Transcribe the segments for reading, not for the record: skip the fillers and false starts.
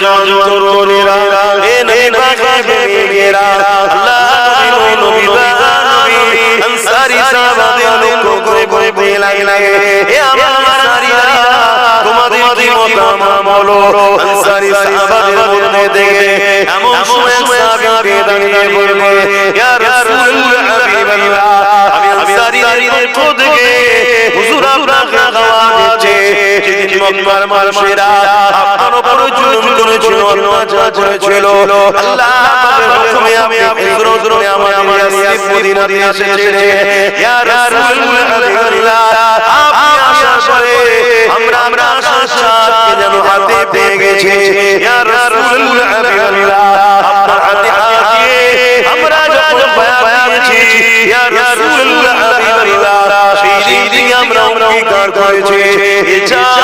নওজওয়ান তরুণেরা এ নবী পাকের প্রেমিকেরা আল্লাহ নবী আনসারী সাহাবাদের লক্ষ্য করে বলতে লাগলেন এ আমার আনসারীরা তোমাদের কি মতামত বলো আনসারী সাহাবাদের মধ্যে থেকে এমন সময় সাহাবী দাঁড়িয়ে বললেন ইয়া রাসূলুল্লাহ হাবিবাল্লাহ আমি আনসারীদের পক্ষ থেকে হুজুর আপনাকে দাওয়াত দিচ্ছি যেদিন মক্কার মানুষেরা আপনার উপর জুলুম করেছিল অত্যাচার করেছিল আল্লাহ পাকের হুকুমে আমি হিজরত করে আমার ইয়াসরিব মদিনাতে এসেছিলেন ইয়া রাসূলুল্লাহ হাবিবাল্লাহ আপনি আসার পরে আমরা আশাকে যেন হাতে পেয়ে গেছি ইয়া রাসূলুল্লাহ হাবিবাল্লাহ আপনার হাতে দিয়ে আমরা যখন বায়াত দিয়েছি ইয়া রাসূলুল্লাহ হাবিবাল্লাহ সেই দিন আমরা অঙ্গীকার করেছি এই জান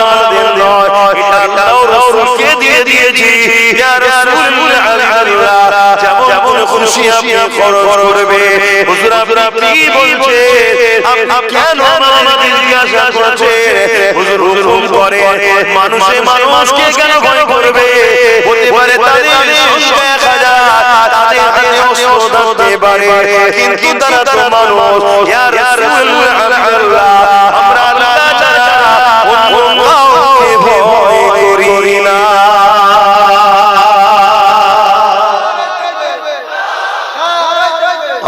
আমাদের নয় এটা আল্লাহর রাসূলকে দিয়ে দিয়েছি ইয়া রাসূলুল্লাহ হাবিবাল্লাহ যেমন খুশি আপনি খরচ করবে হুজুর আপনি কি বলছেন আপনি কেন আমাদের জিজ্ঞাসা করছেন হুজুর হুকুম করে মানুষকে কেন ভয় করবে হতে পারে তাদের সংখ্যা 1000 তাদের হাতে অস্ত্র থাকতে পারে কিন্তু তারা তো মানুষ ইয়া রাসূলুল্লাহ আমরা আল্লাহ ছাড়া অন্য কাউকে ভয় করি না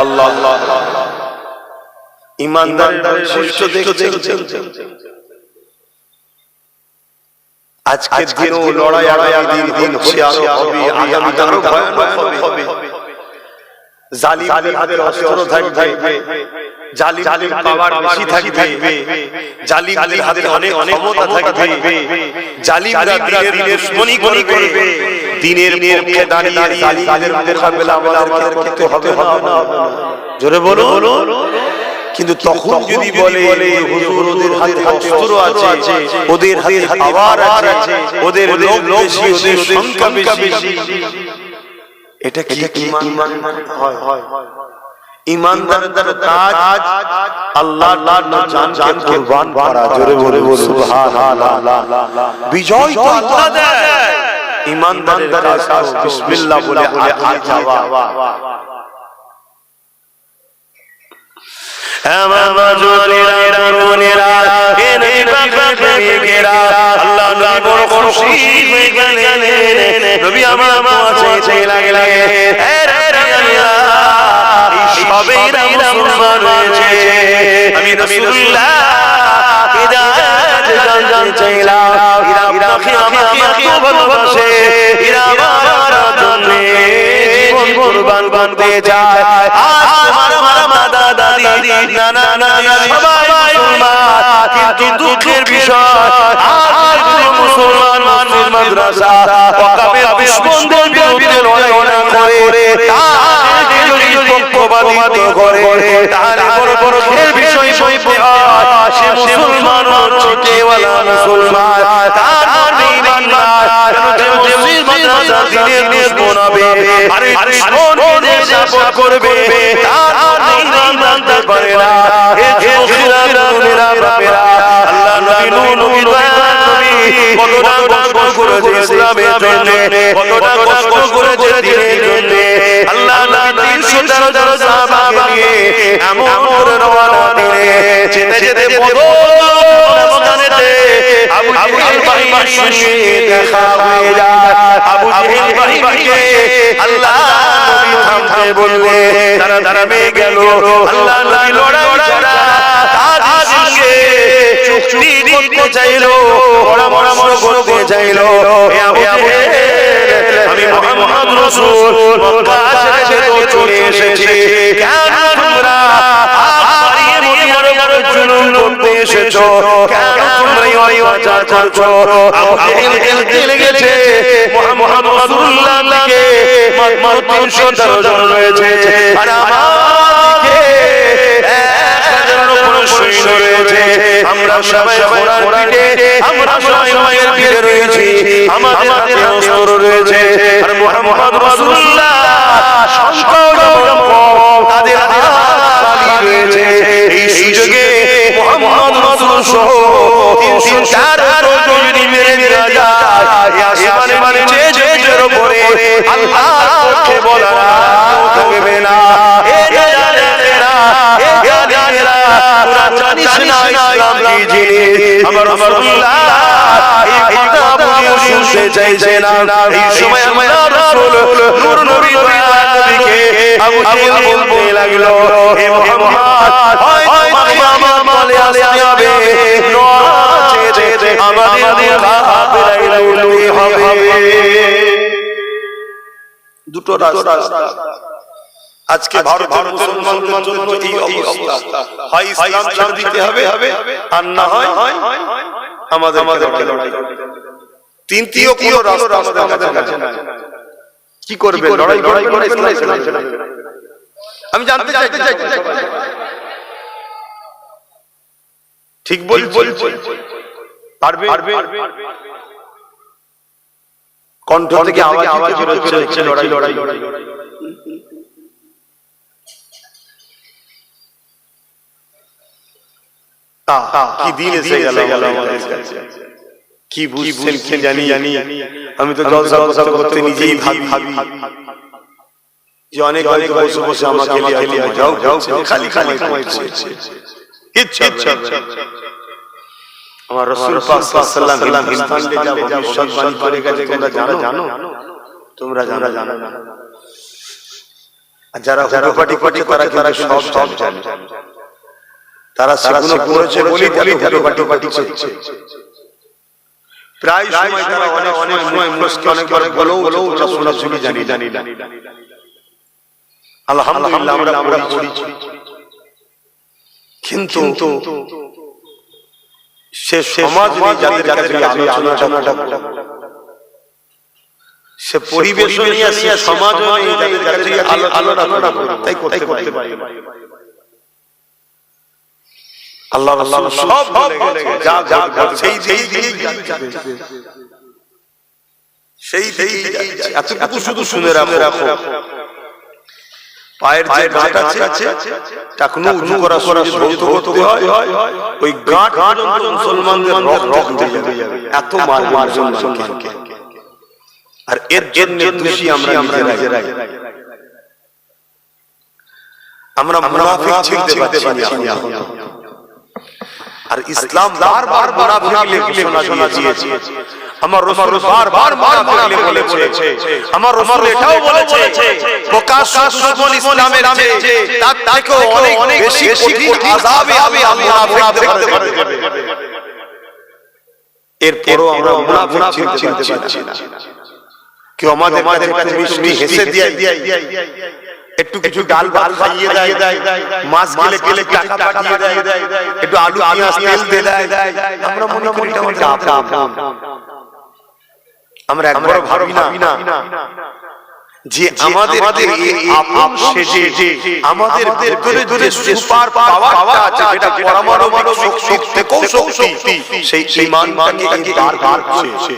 আল্লাহ আল্লাহ ইমানদারের শিষ্য দেখছেন আজকের দিনও লড়াই আগামী দিন হচ্ছে আরো হবে আগামী আরো ভয়ানক হবে জালিমদের হাতে অস্ত্র থাকবে জালিম পাওয়ার বেশি থাকবে জালিমদের হাতে অনেক ক্ষমতা থাকবে জালিমরা দিনের দুশমনি করবে দিনের পক্ষে দাঁড়িয়ে জালিমদের মোকাবেলা আমাদের করতে হবে না জোরে বলো কিন্তু তখন যদি বলে হুজুর ওদের হাতে অস্ত্র আছে ওদের হাতে পাওয়ার আছে ওদের লোক বেশি ওদের সংখ্যা বেশি এটা কি ঈমান হয় ঈমানদারদের কাজ আল্লাহর জানকে কুরবান করা জোরে বলে সুবহানাল্লাহ বিজয় তো আল্লাহ দেয় ঈমানদারের কাজ বিসমিল্লাহ বলে আগে যাওয়া আমার বাজুরেরা তরুণেরা এ নবী পাকের প্রেমিকেরা আল্লাহ নবী বড় খুশি হয়ে গেলেন নবী আমার কাছে লাগলেন হে রাসূলুল্লাহ এই সবেরা মুসলমান হয়েছে আমি রাসূলুল্লাহ হিদায়াত জানতে চাইলাম এরা আপনাকে আমাকে ভালোবাসে এরা আমার জন্য জীবন কুরবান করতে চায় আজ আমার দাদা দাদি নানা সবাই মুসলমান কিন্তু দুঃখের বিষয় আজ মুসলমান মাদ্রাসা ওয়াকাফে দুশমনদের বিরুদ্ধে লড়াই করে তাদের পক্ষপাতিত্ব করে তার বড় বিষয় সে মুসলমান ছোটওয়ালা মুসলমান তার ঈমান নাই মাদ্রাসা দিনের দেশ বানাবে আরে দুশমনদের সাপোর্ট করবে তার ঈমান মানতে পারে না এ মুসলমানেরা বাপেরা আল্লাহ নবী কতটা কষ্ট করেছে ইসলামের জন্য কতটা কষ্ট করেছে দ্বীনের জন্য আল্লাহ নবী 313 সাহাবা নিয়ে এমন করে রওনা দিলেন যেতে যেতে ময়দানেতে আবু জেহেল বাহিনীর সঙ্গে দেখা হয়ে যায় আবু জেহেল বাহিনীকে আল্লাহ নবী থামতে বললে তারা দাঁড়াবে গেল আল্লাহ নবী লড়াই ছাড়া তাদের সঙ্গে চুক্তি করতে চাইলো পরামর্শ করতে চাইলো আবু জেহেল আমি মুহাম্মদ রাসূল মক্কা ছেড়ে চলে এসেছি কেন তোমরা জুলুম করতে এসেছো কেন তোমরা এই অত্যাচার করছো আবু জেহেল চলে গেছে মুহাম্মদ রাসূলুল্লাহকে মাত্র 313 জন রয়েছে আর আমাকে 1000 উপর সৈন্য রয়েছে আমরা সবাই ঘোড়ার পিঠে আমরা সবাই মায়ের পিঠে রয়েছি আমাদের হাতে অস্ত্র রয়েছে আর মুহাম্মদ রাসূলুল্লাহ সংখ্যাও কম তাদের হাতে তরবারি রয়েছে এই সুযোগে মুহাম্মদ রাসূল সহ 304 জন মেরে দেওয়া যায় আসমানে জিনিস আমার রাসূলুল্লাহ এই কথা বুঝিয়ে শুনতে চাইছে না। এই সময় আল্লাহ রাসূল নূর নবী নবীকে আবু জেহেল বলতে লাগলো, হে মুহাম্মদ হয় আমার বলে আসতে হবে, নচেত আমাদের কাফেরা উঠতে হবে। দুটো রাস্তা আজকে ভারতের মুসলমানদের জন্য এই অবস্থা, হয় ইসলাম ছেড়ে দিতে হবে আর না হয় আমাদের লড়াই। তৃতীয় কোনো রাস্তা আমাদের কাছে নাই। কি করবে? লড়াই করে ইসলাম ছেড়ে দেবে। আমি জানতে চাই ঠিক বলছি? পারবে? কণ্ঠ থেকে আওয়াজ হচ্ছে লড়াই। কি দিন এসে গেল আমাদের কাছে, কি বুঝছেন কি জানি। আমি তো জলসা করতে নিজেই ভাবি যে অনেক বসে বসে আমাকে যাও খালি কামাইছে। ইচ্ছা আমার রাসূল পাক সাল্লাল্লাহু আলাইহি ওয়াসাল্লাম যা ভবিষ্যৎবাণী করে গেছে তোমরা জানো। আর যারা হুটোপাটি তারা সব জানে। তারা সেগুলো করেছে বলি হুটোপাটি করছে। প্রায় সময় তারা অনেক সময় মুশকিল অনেকবার বলেও শোনা জানি না। আলহামদুলিল্লাহ আমরা পড়েছি, কিন্তু সে সমাজ যাদের কাছে আলোচনাটা সে পরিবেশ নিয়ে সমাজ যাদের কাছে আলোচনা তাই করতে পারি। আল্লাহ সব সেই এতটুকু শুধু শুনে রাখো, পায়ের যে গাঁট আছে টাকনু উঁচু করা ভৌত হয়, ওই গাঁট মুসলমানদের রক্ত হয়ে যাবে। এত মার মুসলমানকে। আর এর জন্য দোষী আমরা নিজেরাই। আমরা মুনাফিক চিনতে পারছি না। আর ইসলাম বারবার মুনাফিককে ঘোষণা দিয়েছে। আমার রাসূল বারবার মুনাফিককে বলেছে। আমার রাসূল এটাও বলেছে প্রকাশ্য দুশমন ইসলামের চেয়ে তার থেকেও অনেক বেশি কঠিন আযাবে আল্লাহ মুনাফিকদের দেবে। এরপরও আমরা মুনাফিক চিনতে পারছি না। কেউ আমাদের কাছে মিষ্টি হেসে দিয়ে একটু কিছু ডাল ভাত খাইয়ে দেয়, মাছ গেলে টাকা পাঠিয়ে দেয়, একটু আলু পেঁয়াজ তেল দেয়। আমরা মনে করি এটা আমাদের আপন। আমরা একবার ভাবি না যে আমাদের আপন সেজে আমাদের ভিতরে যে সুপার পাওয়ারটা আছে, যেটা পরমাণবিক শক্তি থেকেও শক্তি, সেই ঈমানটাকে বারবার করছে।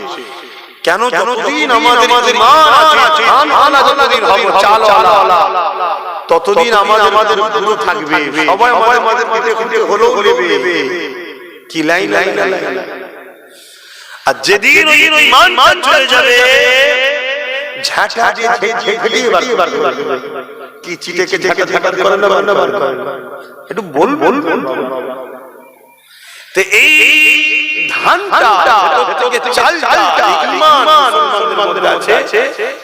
কেন? যতদিন আমাদের ঈমান আছে, যতদিন হব চালওয়ালা, ততদিন আমাদের গুরু থাকবে। সবাই আমাদের পিঠে হলো বলবে কি লাইন। আর যেদিন ঈমান চলে যাবে, ঝাঁটা দিয়ে বার করবে। কি চিটেকে ঝাঁটা করে না বার করে। একটু বল তে এই ধানটা থেকে চালটা ঈমান মুসলমানদের আছে,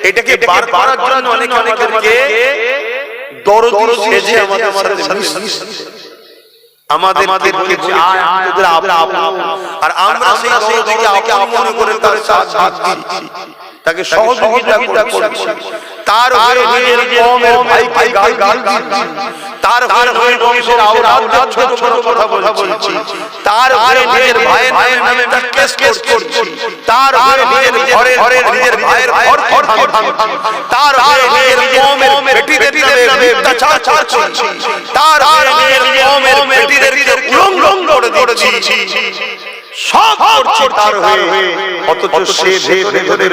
এটাকে বার করার জন্য অনেককে দরদি সেজে আমাদের আমাদেরকে আর আমরা সেই দরদিকে আপন মনে করে তার সাথ দিচ্ছি, তাকে সহযোগিতা করছি। তার হয়ে নিজের কওমের ভাইকে গাল দিচ্ছি, তার হয়ে বংশের আওলাদদের ছোট ছোট কথা বলছি, তার হয়ে নিজের ভাইয়ের নামে কেস করছি, তার হয়ে নিজের ঘরে নিজের ভাইয়ের ঘর ভাঙছি, তার হয়ে নিজের কওমের বেটিদের নামে অত্যাচার করছি, তার হয়ে নিজের কওমের বেটিদেরকে উলঙ্গ করে দিচ্ছি। সব করছে তার হয়ে, অথচ সে ভেতরে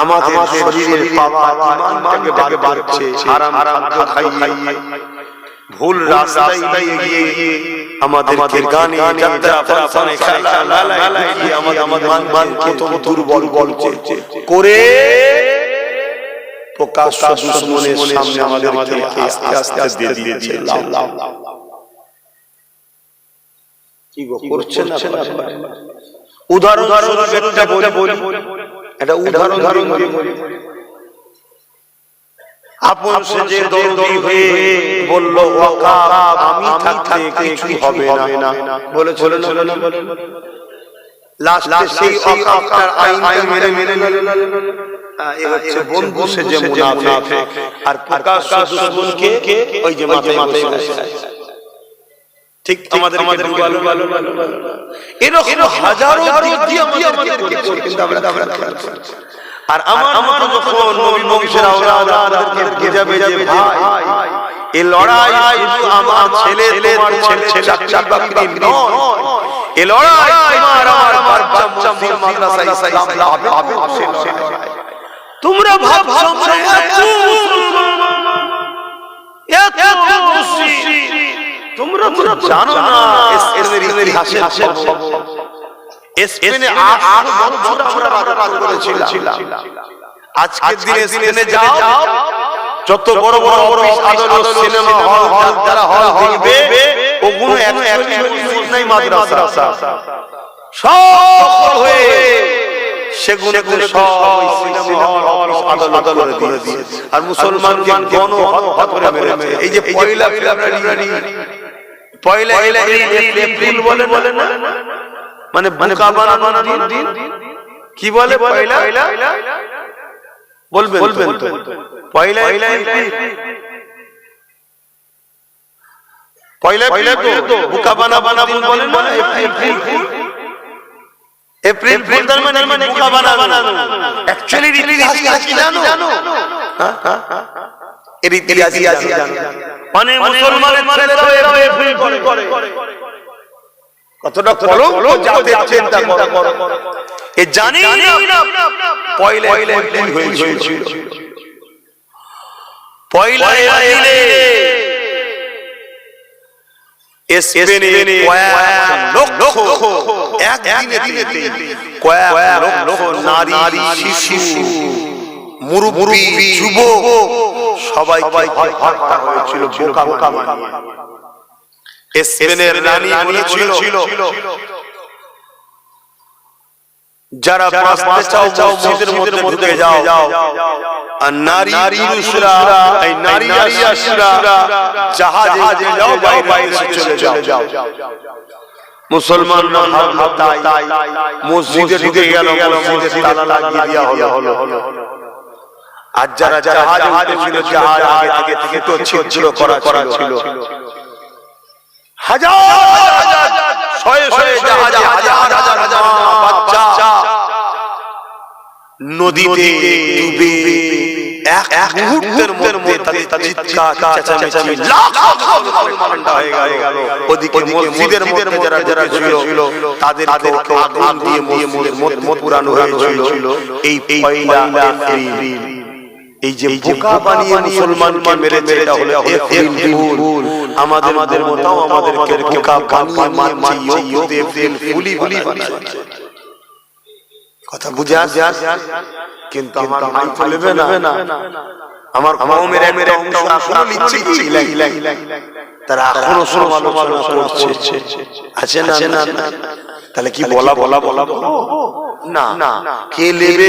আমাদের শরীরের ঈমানটাকে বার করছে। হারাম খাদ্য খাইয়ে ভুল রাস্তায় গিয়ে আমাদেরকে গানে যাত্রা ফাসানে খেলা দিয়ে আমাদের ঈমানকে দুর্বল করে প্রকাশ্য দুশমনের সামনে আমাদেরকে আস্তে আস্তে দিয়ে দিয়েছে। কি গো করছেন না? উদাহরণ একটা বলি, এটা উদাহরণ বলি। আপন সেজে দরদি হয়ে বলল ওয়াকাব আমি থাকতে কিছু হবে না, বলেছিল না? লাস্টে সেই ওয়াকাবটার আইনটা মেনে এই হচ্ছে বন্ধু সেজে মুনাফিক, আর প্রকাশ্য দুশমনকে ওই যে মাথায় ঠিক আমাদের এরকম হাজারো দিক দিয়ে আমাদের কিন্তু আমরা আর আমার যখন নবী বংশের আওলাদদেরকে বুঝাবে যে ভাই এই লড়াই শুধু আমার ছেলে তোমার ছেলে চাকরি বাকরি নয়, এই লড়াই তোমার আমার বাচ্চা মাদ্রাসা ইসলাম লাভে তোমরা ভাবছো তোমরা জানো না স্পেনের ইতিহাসে স্পেনে 800 বছর আমরা রাজ করেছিলাম। আজকের দিনে স্পেনে যাও, যত বড় বড় অফিস আদালত সিনেমা হল যারা হল দেখবে ওগুলো একই নাই মাদ্রাসা সব হয়ে সেগুলো সব সিনেমা হল অফিস আদালত করে দিয়েছে। আর মুসলমানকে গণহত্যা করে মেরেছে। এই যে পয়লা ফেব্রুয়ারি এপ্রিল বলে না, মানে বোকা বানানোর দিন কি বলে পয়লা বলবেন তো পয়লা তো বোকা বানাবো বলে না, এপ্রিল ফুল তার মানে বোকা বানানো। অ্যাকচুয়ালি ইতিহাস কি জানো? এর ইতিহাস জানো? মানে মুসলমানের ছেলেরাও এপ্রিল করে কতটা কলঙ্ক জাতির চিন্তা করো। এ জানি না পয়লা এপ্রিল হয়েছিল। পয়লা এপ্রিলে স্পেনে কয়েক লক্ষ একদিনে কয়েক লক্ষ নারী শিশু মুরব্বি যুবক সবাই হত্যা হয়েছিল বোকা বানিয়ে। স্পেনের রানী বলেছিল যারা বাঁচতে চাও মসজিদের মধ্যে ঢুকে যাও, আর নারী পুরুষরা এই নারী আসিরা জাহাজে যাও, বাইরে চলে যাও। মুসলমানরা তাই মসজিদে ঢুকে গেল, মসজিদে তালা লাগিয়ে দেওয়া হলো। আর যারা জাহাজে ছিল জাহাজ আগে থেকে তো ছিদ্র করা ছিল। হাজার শয়ে জাহাজে হাজার বাচ্চা নদীতে ডুবে এক মুহূর্তের মধ্যে তাদের চিৎকার চেঁচামেচি লাখো ঠান্ডা হয়ে গেল। ওদিকে মসজিদের মধ্যে যারা ছিল তাদেরকে আগুন দিয়ে মসজিদের মধ্যে পুরানো হয়েছিল। এই পয়লা এপ্রিল, এই যে বোকা বানিয়ে মুসলমানকে মেরেছে এটা হলো এপ্রিল ফুল। আমাদের মতাও আমাদেরকে বোকা বানিয়ে মারছে এপ্রিল ফুলি বানাচ্ছে। কথা বুঝে আসছে? কিন্তু আমার মাই চলবে না, আমার কওমের একটা অংশ নিচ্ছে কি তারা এখনো সমালোচনা করছে, আছে না? তাহলে কি বলা না কে নেবে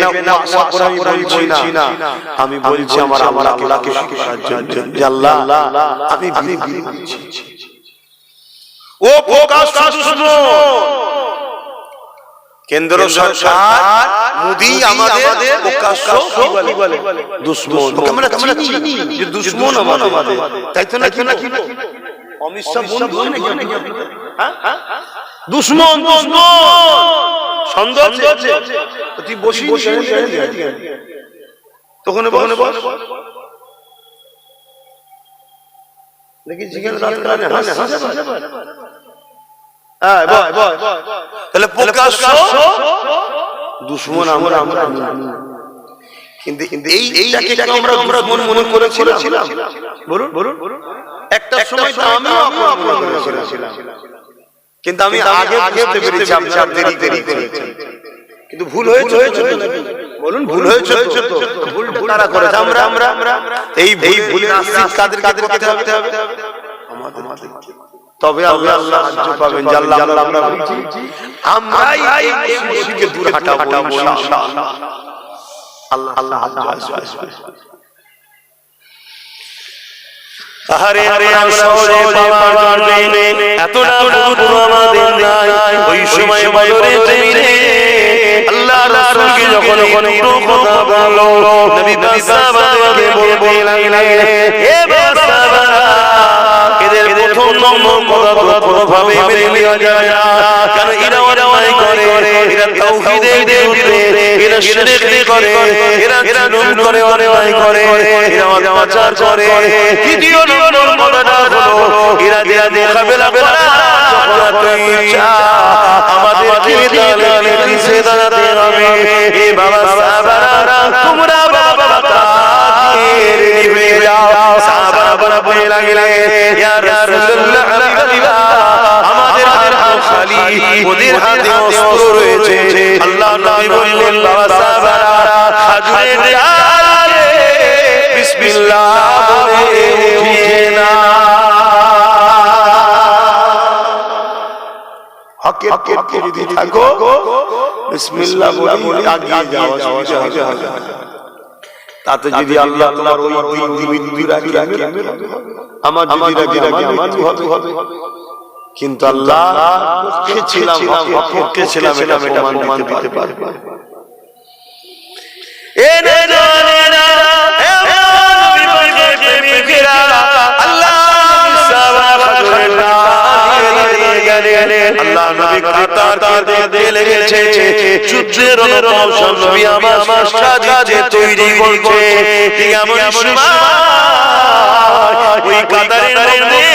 না আশা করে আমি বলছি না। আমি বলছি আমার আল্লাহকে শুকর জন্য আল্লাহ আমি বলছি ও প্রকাশ্য দুশমন কেন্দ্র সরকার মোদি আমাদের প্রকাশ্য কি বলে দুশমন। আমরা চিনি যে দুশমন আমাদের, তাই তো না? কি অমিত শাহ বন্ধু নাকি? হ্যাঁ দুশমন সন্দেহ আছে। তুই বসি তখন দেখি জিজ্ঞেস তাহলে প্রকাশ্য দুশমন আমরা। কিন্তু এইটাকে আমরা মনে করেছিলাম। বলুন একটা সময় তো আমিও আপনার মনে করেছিলাম, কিন্তু আমি আগে বুঝতে পেরেছি আপনার দেরি করেছেন। কিন্তু ভুল হয়েছে বলুন, ভুল হয়েছে তো ভুলটা তারা করেছে আমরা এই ভুলের শাস্তি কাদের করতে হবে? আমাদের। তবে আল্লাহ সাহায্য পাবেন। জাল্লাহ আমরাই এই মুশরিককে দূর হাঁটাবো ইনশাআল্লাহ। আল্লাহ আসবে। আরে সহজে পাওয়ার জন্য এতটা বুদ্ধি আমাদের নাই। ওই সময় বদরের জমিনে আল্লাহ রাসূলকে যখন কথা বললো, নবী সাহাবাদেরকে বলতে লাগলেন, হে সাহাবারা, এদের প্রথম নম্বর কথা কোনোভাবে মেনে নেওয়া যায় না। কারণ এরা অন্যায় করে, এরা তাওহীদের বিরুদ্ধে, এরা শিরক করে, এরা জুলুম করে, অন্যায় করে, এরা অত্যাচার করে। দ্বিতীয় নম্বর কথাটা হলো, এরা মোকাবেলা করা আমাদেরকে তাহলে পিছে দাঁড়াতে হবে। এ বাবা সাহাবারা, তোমরা বাবা রেডি হয়ে যাও। সাহাবারা বলে লাগলেন, ইয়া রাসূলুল্লাহ, আমাদের হাত খালি, ওদের হাতে অস্ত্র রয়েছে। আল্লাহ নবী বললেন, বাবা সাহাবারা, খাজুরের ডালে বিসমিল্লাহ বলে উঠিয়ে না। হকের পক্ষে যদি থাকো বিসমিল্লাহ বলে আগিয়ে যাও। তাতে যদি আল্লাহ তোমার ওই মৃত্যু রাখে, আমার যদি রাখে আমার হবে। কিন্তু আল্লাহ পক্ষে ছিলাম এটা প্রমাণ দিতে পারবে। আল্লাহ নবী কাতার কাঁদতে লেগেছে, যুদ্ধের রণকৌশল নবী আমার সাজিয়ে তৈরি করছে। ঠিক এমন সময় ওই কাতারের মধ্যে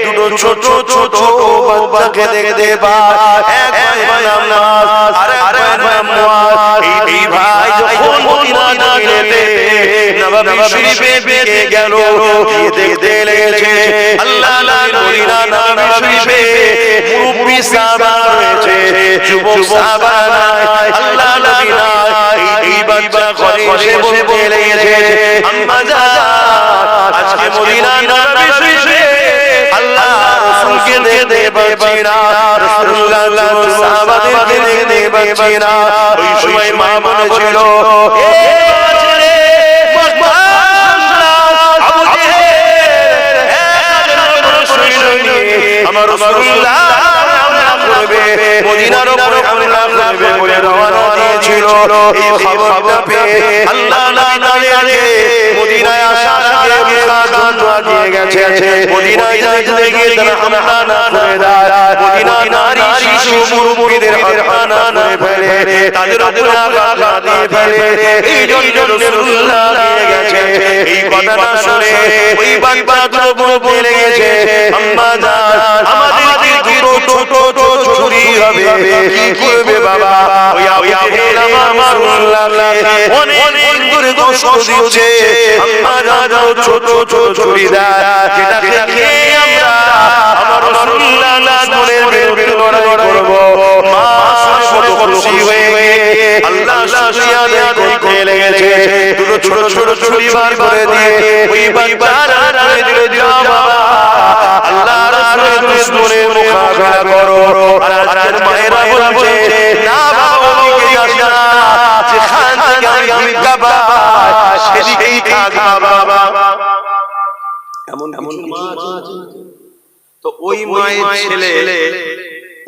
দুটো ছোট ছোট বাচ্চাকে দেখতে পায়। এক ভাই নামাজ, আরেক ভাই মুআজ। এই ভাই যখন মদিনা নগরীতে নববী শরীফে বেঁকে গেল, দেখতে লেগেছে আল্লাহ মদিনা নববী শরীফে মুরব্বি সাহাবা রয়েছে, যুবক সাহাবা নাই, আল্লাহ নবী নাই। এই বাচ্চা ঘরে এসে বলতে লেগেছে, আম্মা জান, আজকে মদিনা নববী শরীফে আল্লাহ রাসূলকে দেখতে পাচ্ছি না, রাসূলুল্লাহ সাহাবাদেরকে দেখতে পাচ্ছি না। ওই সময় মা বলেছিল, আমার রাসূলুল্লাহ মদিনার উপরে হামলা করবে বলে রওনা দিয়েছিল। এই খবরটা পেয়ে আল্লাহ নবী মদিনায় আসার আগে খাজুন আগিয়ে গেছে। মদিনায় যাইতে গিয়ে তারা হামলা না করে দেয়, মদিনার নারী শিশু মুরব্বিদের হত্যা না করে ফেলে, তাদের উপরে আঘাত দিয়ে ফেলে। এই জন্য রাসূলুল্লাহ নিয়ে গেছে। এই কথাটা শুনে ওই বাচ্চাগুলো বলতে লেগেছে, আম্মা জান, আমাদেরকে দুটো ছোট ছুরি হবে, কি করবে বাবা? ওই আবুল আমার রাসূলুল্লাহকে অনেক করে কষ্ট দিচ্ছে। আম্মা জান, ছোট ছোট ছুরি দেয়, যেটা খেয়ে আমরা আমার রাসূলুল্লাহ মনের বিরুদ্ধে লড়াই করব। মা বড় খুশি হয়ে আল্লাহ শুকরিয়া করতে লেগেছে। দুটো ছোট ছোট ছুরি বার করে দিয়ে ওই বাচ্চারা বলে দিল, যাও বাবা, আল্লাহ রাসূলের দুশমনের মোকাবেলা করো। আর আজকের মায়েরা বলছে, না বাবা, ওদিকে যাস না, যেখান থেকে আমি কাবা সেদিকেই থাক বাবা। এমন মা আছে। তো ওই মায়ের ছেলে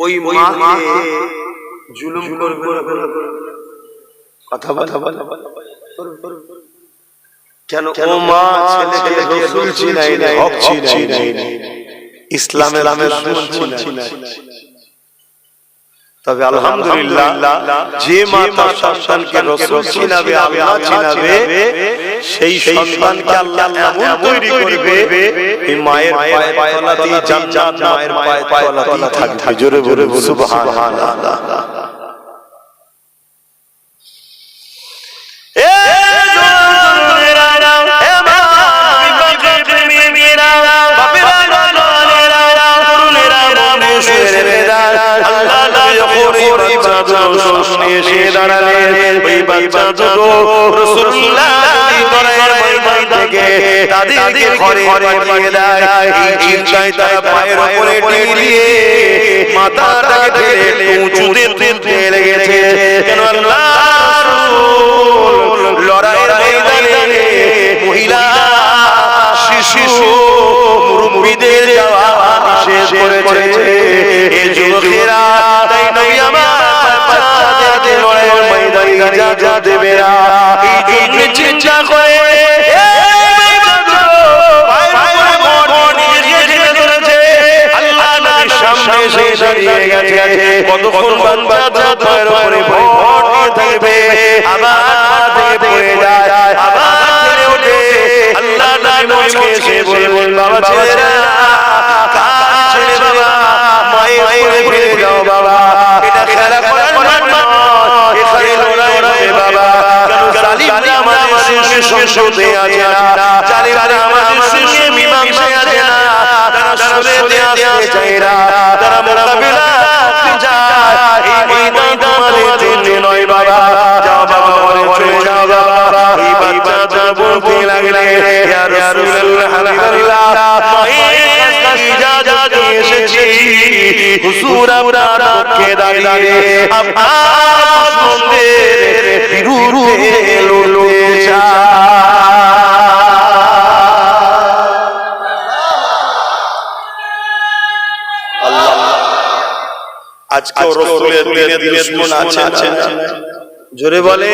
ওই মাকে জুলুম করবে, কথা বলা কেন? ও মা ছেলেকে রাসূল চিনাই নাই, হক চিনাই নাই, ইসলামের দুশমন চিনাই। তবে আলহামদুলিল্লাহ, যে মা তার সন্তানকে রাসূল চিনাবে, আল্লাহ চিনাবে, সেই সন্তানকে আল্লাহ এমন তৈরি করবে, এই মায়ের পায়ের তলাতেই জান্নাত, মায়ের পায়ের তলাতেই থাকবে। জোরে জোরে সুবহানাল্লাহ। সামনে এসে দাঁড়ালেন ওই বাচ্চা দুটো রাসূলুল্লাহ যদি দরবারের ময়দান থেকে তাদেরকে ঘরে পাঠিয়ে দেয় এই চিন্তায় তারা পায়ের উপরে টিলিয়ে মাথাটাকে ঢেলে উঁচুতে তুলতে লেগেছে কেন আল্লাহর রাসূল লড়াইয়ের ময়দানে মহিলা শিশু মুরব্বিদের যাওয়া নিষেধ করেছে এই যুবকেরা তাই নবী আমার বাচ্চাদের লড়াইয়ের ময়দানে ইজাজত দেবে না এই জন্য চিন্তা করে কতক্ষণ বাচ্চা পায়ের উপরে ভর দিয়ে থাকবে আবার পড়ে যায় আবার ছেড়ে ওঠে আল্লাহ নবীকে এসে বললেন বাবা ছেড়ে বাবা মায়ের ফিরে যাও বাবা এটা খেলা করার মাঠ নয় এখানে লড়াই হবে বাবা কারণ জালিমরা আমাদের সংসদে আছে না জালিমরা আমাদের সঙ্গে মীমাংসায় আছে না তারা সরে আসতে চায় না তারা মোকাবিলা করতে চায় এই ময়দান তোমাদের জন্য নয় বাবা যাও বাবা চলে যাও বাবা এই বাচ্চাটা বলতে লাগলে ইয়া রাসূলুল্লাহ হাবিবাল্লাহ মায়ের কাছে ইজাজত নিয়ে এসেছি হুজুর আপনার পক্ষে দাঁড়িয়ে আপনার দুশমনদের বিরুদ্ধে লড়তে চাই আজকে রাসূলের দিনে দুশমন আছে জোরে বলে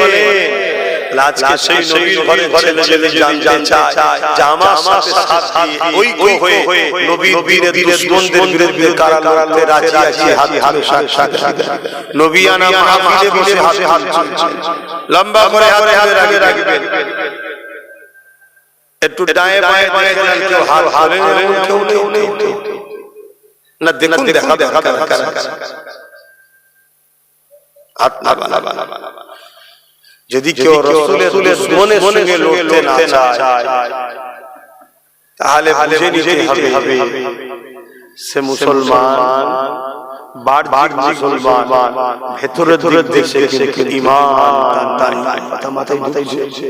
আজকে সেই নবীর ঘরে ছেলে জানতে চায় জামার সাথে সাথী ওই হয়ে নবীর বীরের দুশমনদের বিরুদ্ধে কারা লড়তে রাজি আছে হাতে সাক্ষী নবী আনা মাহফিলে বসে হাতে লম্বা করে হাতে রাখবেন একটু ডায়ে বায়ে দেখলেন কেউ হাত হালে কেউ নেই না দেখুন দেখা হাত না বানা যদি কেউ রাসূলের দুশমনের সঙ্গে লড়তে না চায় তাহলে বুঝে নিতে হবে সে মুসলমান বাহ্যিক মুসলমান ভেতরে দেশে কিন্তু ঈমান তার মাথায় ঢুকছে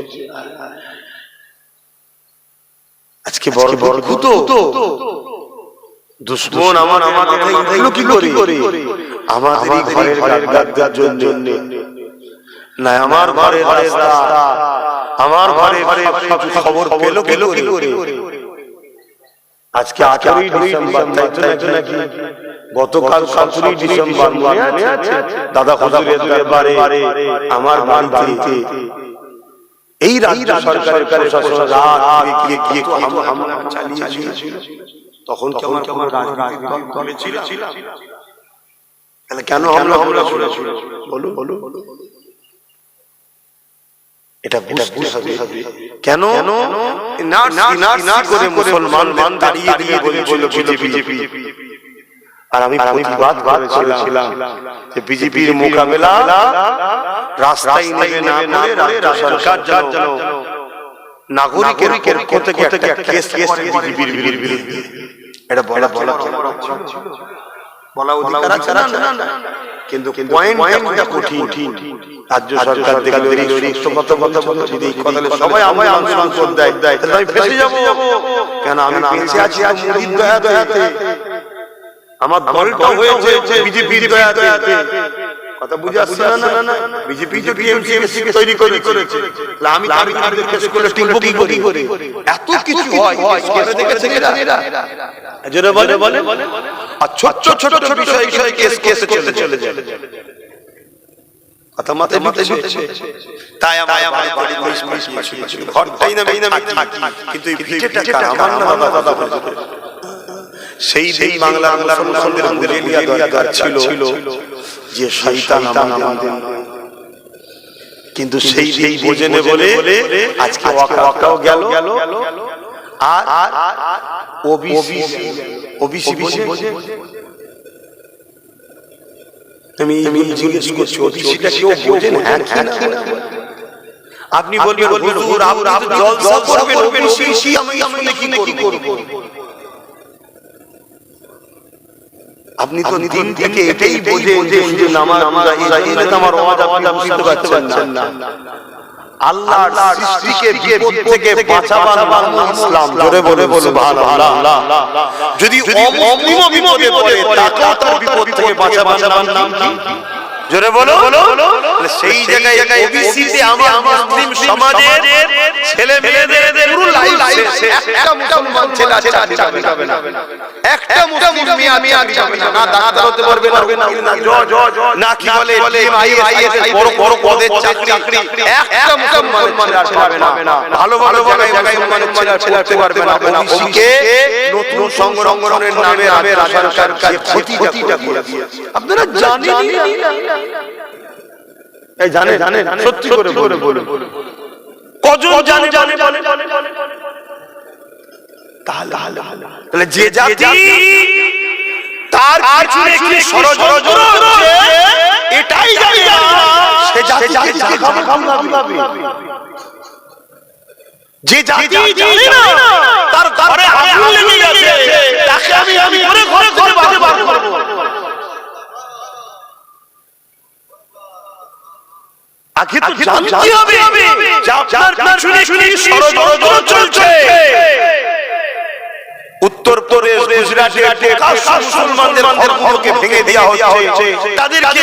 আজকে বড় ভূত দুশমন আমাদের মাথায় কি করে আমাদের ঘরের গাদ্দার জন্য না আমার ঘরের রাস্তা আমার ঘরের খবর পেলো কি করে আজকে 18 ডিসেম্বর তাই তো নাকি গতকাল 17 ডিসেম্বর মনে আছে দাদা হুজুরের দরবারে আমার বাড়িতে এই রাজ্য সরকারের প্রশাসন রাত গিয়ে হামলা চালিয়েছিল তখন কি আমার কোনো রাজনৈতিক দল ছিল তাহলে কেন হামলা করেছিল বলো এটা বুঝতে হবে কেন না করে মুসলমান দাঁড়িয়ে বলছিল বিজেপি আর আমি প্রতিবাদ করেছিলাম যে বিজেপির মোকাবেলা রাস্তায় নেমে না করে রাজ্য সরকার যেন নাগরিকের পক্ষ থেকে একটা কেস বিজেপির বিরুদ্ধে এটা বলা অধিকার আছে না কিন্তু পয়েন্টটা কঠিন রাজ্য সরকার দেখলে কথা বলছি এই কথা সবাই আমায় আন্দোলন দেয় তাহলে আমি ফেসে যাব কেন আমি বেঁচে আছি মুরিদ দয়াতে আমার দলটা হয়েছে বিজেপির দয়াতে কথা বুঝে আসছে না বিজেপি তো টিএমসি তৈরি করেছে আমি তাদের কেস করে টিমবো কি করে এত কিছু হয় কেন দেখেছে এরা এজন্য বলে আর ছোট বিষয় কেস চলে যায় কথা মাথায় ঢুকছে তাই আমার ঘরটাই না কিন্তু এই ভিটেটা কার আমার না দাদা সেই বাংলার মুসলমানদের বুঝিয়ে দেওয়া দরকার ছিল যে শয়তান আমাদের কিন্তু সেই বোঝেনে বলে আজকে ওয়াকাও গেল আর ওবিসি বোঝে আমি জিজ্ঞেস করছি ওবিসিটা কেউ বোঝেন হ্যাঁ আপনি বলবেন হুজুর আপনি জলসা করবেন ওবিসি আমি কি করব আপনি তো দিন থেকে এটাই বোঝেন যে শুধু নামাজ এটা তো আমার ওয়াজ আপনি বুঝতে পারছেন না। আল্লাহর সৃষ্টিকে বিপদ থেকে বাঁচাবার নাম ইসলাম। জোরে বলে সুবহানাল্লাহ। যদি অমুসলিম বিপদে পড়ে তাকেও তার বিপদ থেকে বাঁচাবার নাম কি? জোরে বলো। সেই জায়গায় ওবিসিতে আমার মুসলিম সমাজের ছেলে মেয়েদের পুরো লাইফ একটা মুসলমান ছেলে আছে যাবে না, একটা মুসলিম মিয়া যাবে না, না ডাক্তার হতে পারবে না, না কি বলে আইএস বড় বড় পদের চাকরি, একটা মুসলমান ছেলে যাবে না, ভালো ভালো জায়গায় মুসলমান ছেলে হতে পারবে না। ওবিসিকে নতুন সংগঠনের নামে সরকার ক্ষতিটা করে দিয়েছে। আপনারা জানেন জানেন সত্যি করে বলুন কজন জানে তাহলে যে জাতি তার পিছনে কি ষড়যন্ত্র হচ্ছে এটাই জানে না, সে জাতিকে জাগাবে। যে জাতি জানে না তার ঘরে আগুন লেগে গেছে, তাকে আমি ঘরে বাঁধতে পারবো। আগে তো জানতে হবে যে আপনার পিছনে কি ষড়যন্ত্র চলছে। উত্তর প্রদেশ, গুজরাটে মুসলমানদের ঘরকে ভেঙে দেওয়া হচ্ছে, তাদেরকে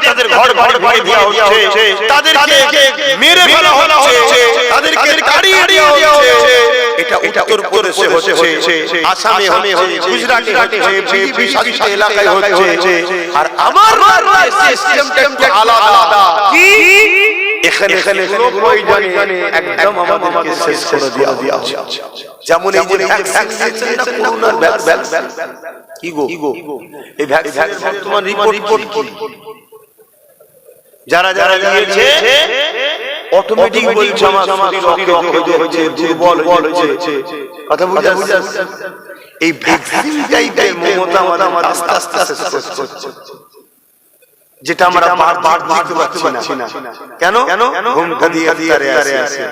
তাদের ঘর ভেঙে দেওয়া হচ্ছে, তাদেরকে মেরে ফেলা হচ্ছে, তাদেরকে তাড়িয়ে দেওয়া হচ্ছে। এটা উত্তর প্রদেশে হচ্ছে, আসামে হচ্ছে, গুজরাটে হচ্ছে, বিশাল এলাকায় হচ্ছে। আর আমার সিস্টেমটা আলাদা। কি এখানে প্রয়োজনে একদম আমাদেরকে শেষ করে দেওয়া হচ্ছে। যেমন এই যে ভ্যাকসিন না, করোনার ভ্যাকসিন কি গো, এই ভ্যাকসিন বর্তমান রিপোর্ট কি? যারা দিয়েছে অটোমেটিক বলছে আমার শরীর রক্ত হয়েছে, দুর্বল হয়েছে। কথা বুঝা এই ভ্যাকসিনটাই মমতা আমাদের আস্তে আস্তে শেষ করছে, যেটা আমরা বারবার দিতে পারছি না। কেন? ঘুমটা দিয়ে আছে।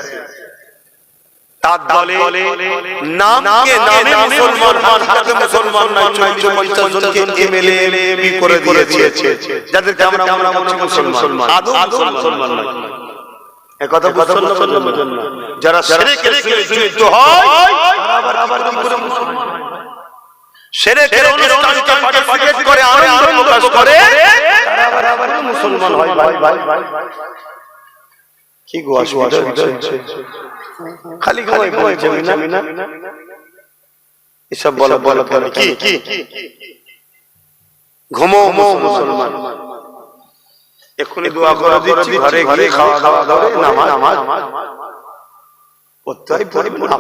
তার দলে নামে মুসলমান, হাতে মুসলমান নয়, 450 জনকে এমএলএ এমপি করে দিয়েছে, যাদেরকে আমরা মনে মুসলমান, আদৌ মুসলমান নয়। এই কথা বুঝছেন না? যারা শিরকের সঙ্গে যুক্ত হয় আবার কি করে মুসলমান হয়? শিরকের অনুষ্ঠানকে পার্টিসিপেট করে, আনন্দ প্রকাশ করে, আবার মুসলমান হয়। ভাই কি গো আসছে খালি ঘুমাই না, এসব বলা কি ঘুমো মুসলমান। এখনই দোয়া করে দিচ্ছি, ঘরে গিয়ে খাওয়া দাওয়া নামাজ পড়তে পড়বে না,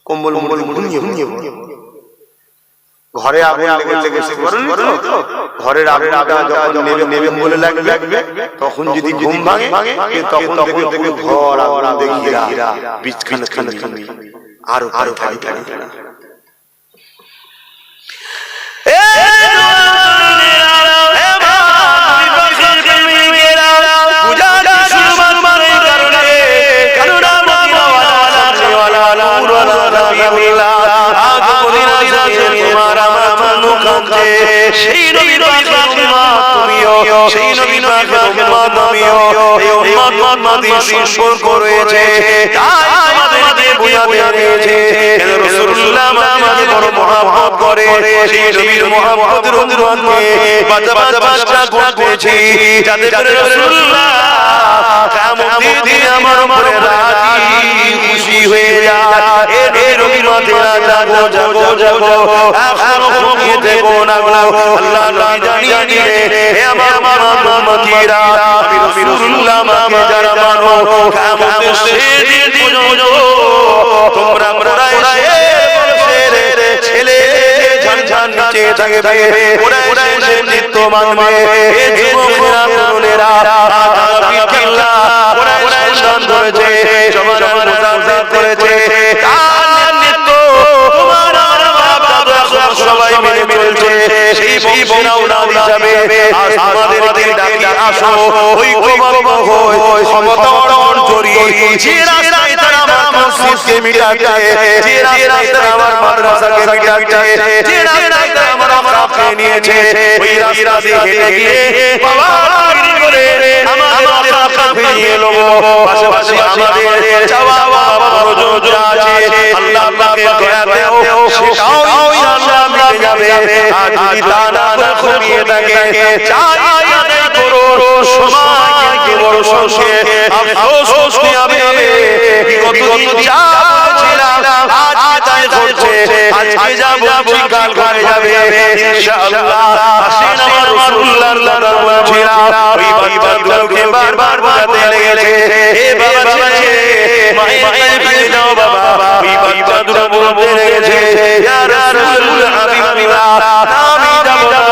কম্বল ঘুমিয়ে ঘরে আগুন লেগেছে, ঘরের আগুনটা যখন নেবে বলে লাগবে, তখন যদি ঘুম ভাঙে তখন দেখবে ঘর আগুন ঘেরা, বিছখানে আরো ঠাই সেই নবীর তুমিও, সেই নবীর তুমিও এই উম্মত মাদির সম্পর্ক রয়েছে, তাই আমাদেরকে বুঝাতে হয়েছে রাসূলুল্লাহ আমাকে বড় মহব্বত করে, সেই নবীর মহব্বতের অনুরোধে বাঁচা করতেছি, যাতে করে রাসূলুল্লাহ কিয়ামতের দিন আমার উপরে রাজি খুশি হয়ে যায়। এই নবীর মাঝে যাবো এখনো ঘুমিয়ে দেখো না, আল্লাহ নবী জানিয়ে দিলে হে আমার উম্মতিরা, আমি রাসূলুল্লাহ আমাকে যারা মানো কিয়ামতের সেদিন পর্যন্ত তোমরা ছেলে ঝানঝান নিচে থাকবে, ওরা এসে নিত্য মানবে। হে যুবকেরা তরুণেরা, আল্লাহ ওরা সন্ধান করেছে, সমাধান করেছে, তার নিত্য তোমার সবাই মেনে চলছে। সেই বৌনা হিসাবে আমাদেরকে ডাকি আসো, ঐক্যবদ্ধ হই, ক্ষমতা অর্জন করি, যে রাস্তায় তারা আমার মসজিদকে মিটাচ্ছে, যে রাস্তায় তারা আমার মাদ্রাসাকে মিটাচ্ছে, যে রাস্তায় তারা আমার আখড়াকে নিয়েছে, ওই রাস্তা দিয়ে হেঁটে গিয়ে বাবা করে আমাদের আখড়া ফিরিয়ে নেবো। পাশাপাশি আমাদের চাওয়া পাওয়া প্রয়োজন যা আছে আল্লাহ পাকের দয়াতেও সেটাও ইনশাআল্লাহ মিটে যাবে। আর যদি তা না কমিয়ে থাকে, চাই আদায় করো সময়কে বড় সঙ্গে আফসোস নিয়ে আমি বিগত যা বলছিলাম আজ তাই ঘটছে, আজকে যা বলছি কাল ঘটে যাবে ইনশাআল্লাহ। আসেন আমার রাসূলুল্লাহর দরবারে ছিলাম, ওই বাচ্চাগুলোকে বারবার বোঝাতে লেগেছে, এ বাবা ছেলে মায়ের কাছে ফিরে যাও বাবা। ওই বাচ্চাগুলো বলতে লেগেছে, ইয়া রাসূলুল্লাহ হাবিবাল্লাহ আমি যাব না,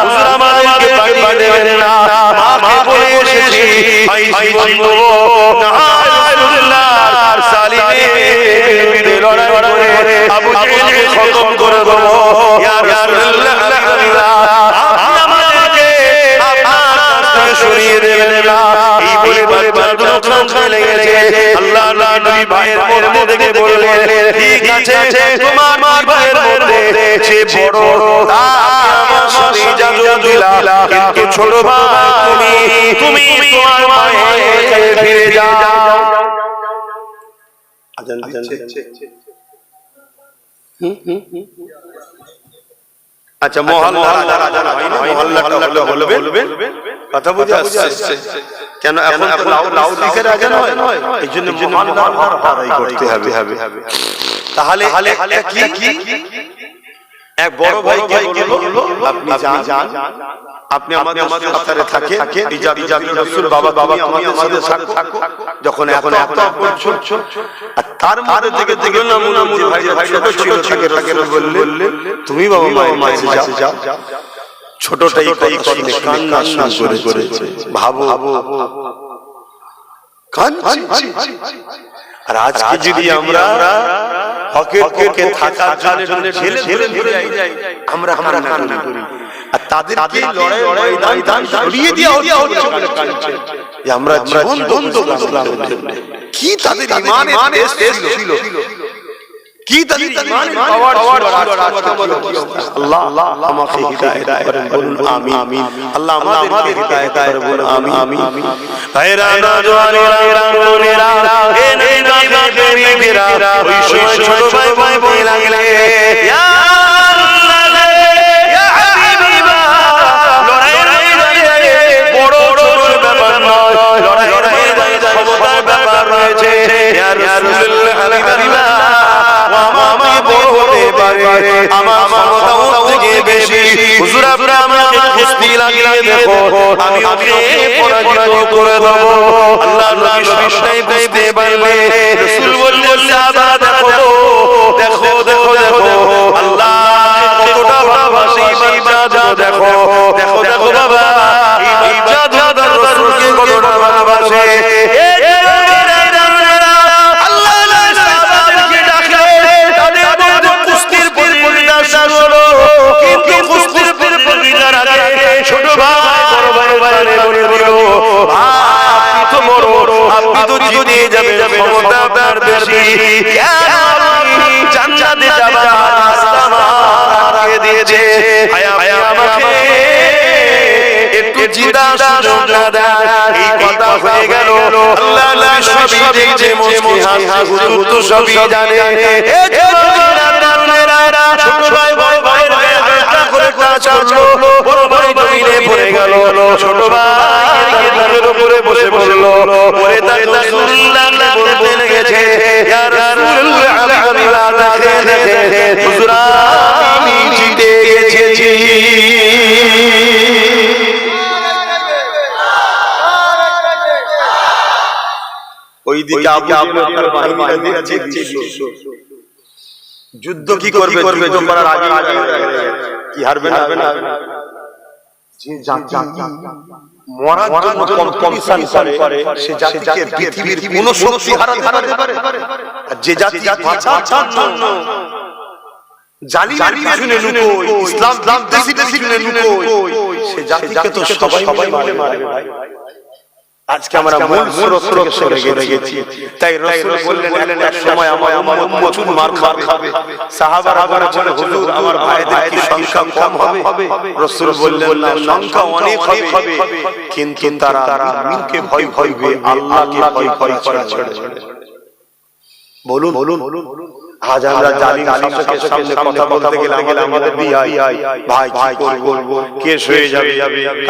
হুজুর আমাদেরকে বাড়ি দেবেন না, মাকে বলে এসেছি আই জীবন দেব না। রাসূলুল্লাহ সালিমে লড়াই করে আবু জেহেলকে খতম করে দেব। ইয়া রাসূলুল্লাহ হাবিবাল্লাহ আপনি আমাদেরকে আপনার রাস্তায় সরিয়ে দেবেন না। এই বলে বাচ্চাগুলো খাম খেলে গেছে। আল্লাহ নবী ভাইয়ের মধ্যে দেখে বললেন, ঠিক আছে তোমার ভাইয়ের মধ্যে যে বড় আমার সাথে ইজাজত দিলা, কিন্তু ছোট ভাই তুমি তোমার মায়ের কাছে ফিরে যাও। আজান দিচ্ছে। আচ্ছা মহল্লা মহল্লাটা বলবেন, কথা বুঝে আসছে কেন? এখন লাউড স্পিকার আজান হয়, এই জন্য মহল্লা করতে হবে। তাহলে কি এক বড় ভাইকে বললো আপনি যান, আপনি আমাদের সাথে থাকে, ইজাজত রাসূল বাবা তুমি আমাদের সাথে থাকো। যখন এখন করছো আর তার মধ্যে থেকে দেখলাম মুনামুনি ভাই ছোট ছিল, তাকে রাসূল বললেন তুমি বাবা মায়ের কাছে যাও। ছোটটাই কান্না শুরু করেছে। ভাবো আর আজকে যদি আমরা হকের পক্ষে থাকার জন্য ছেলে যাই, আমরা কান্না করি, আর তাদেরকে লড়াই ময়দান সরিয়ে দেওয়া হচ্ছে বলে কাঁদছে যে আমরা জীবন বন্ধ করলাম। কি তাদের ঈমানের টেস্ট ছিল, কি তাদের ঈমানের পাওয়ার ছিল। আল্লাহ আমাকে হিদায়াত করেন, বলুন আমিন। আল্লাহ আমাদের হিদায়াত করেন, বলুন আমিন। ভাইরা নওজওয়ানেরা বোনেরা, এ নবী পাকের মেয়েরা, ওই সময় ছোট ভাই বলে লাগলে ইয়া আল্লাহ ইয়া হাবিবাল্লাহ, লড়াই বড় ব্যাপার নয়, লড়াই ক্ষমতার ব্যাপার রয়েছে। ইয়া রাসূলুল্লাহ হাবিবাল্লাহ আমি বড় হতে পারে, আমার ক্ষমতা থেকে বেশি, হুজুর আপনি আমাকে কুস্তি লাগিয়ে দেখো, আমি ওকে পরাজিত করে দেব। আল্লাহ নবী সবটাই বুঝতে পারলেন। রাসূল বললেন সাহাবা দেখো আল্লাহ কতটা ভালোবাসে এই বাচ্চা, দেখো বাবা এই বাচ্চা রাসূলকে কতটা ভালোবাসে। ছোট ভাই বড় ভাই আপনি তো বড়, আপনি তো জিতে যাবেন, ক্ষমতা আপনার বেশি, কেন জান্নাতে যাবার রাস্তা আমাকে দিয়েছে। আমাকে একটু জিতা সুযোগ না দেন। এই কথা হয়ে গেল। আল্লাহ নবী সবই যে মুচকি হাসি তো সবই জানে। ছোট ভাই বড় ভাইয়ের করে চললো, বড় ভাই জমিনে পড়ে গেল, ছোট ভাই তাদের উপরে বসে পড়লো। পরে তাই রাসূলুল্লাহ বলতে লেগেছে, ইয়া রাসূলুল্লাহ হাবিবাল্লাহ দেখে হুজুর আমি জিতে গেছি। ওইদিকে আবু জেহেল বাহিনী আছে, যুদ্ধ কি করবে, যুদ্ধ করার আগে কি হারবে না? যে জাতি মরার জন্য কম্পিটিশন করে, সে জাতিকে পৃথিবীর কোনো শক্তি হারাতে পারে। আর যে জাতি বাঁচার জন্য জালিমের পিছনে লুকোয়, ইসলাম দেশি পিছনে লুকোয়, সে জাতিকে তো সবাই মারে ভাই। আজকে আমরা মূল স্রোত থেকে সরে গেছি। তাই রাসূল বললেন এক সময় আমার উম্মত প্রচুর মার খাবে। সাহাবারা বলে হুজুর আমার ভাইদের কি সংখ্যা কম হবে? রাসূল বললেন না, সংখ্যা অনেক হবে, কিন্তু তারা আল্লাহকে ভয় করবে, আল্লাহকে ভয় করা ছেড়ে। বলুন আজ আমরা জালিম শাসকের সামনে কথা বলতে গেলে আমাদের ভাই কি করব, কেস হয়ে যাবে,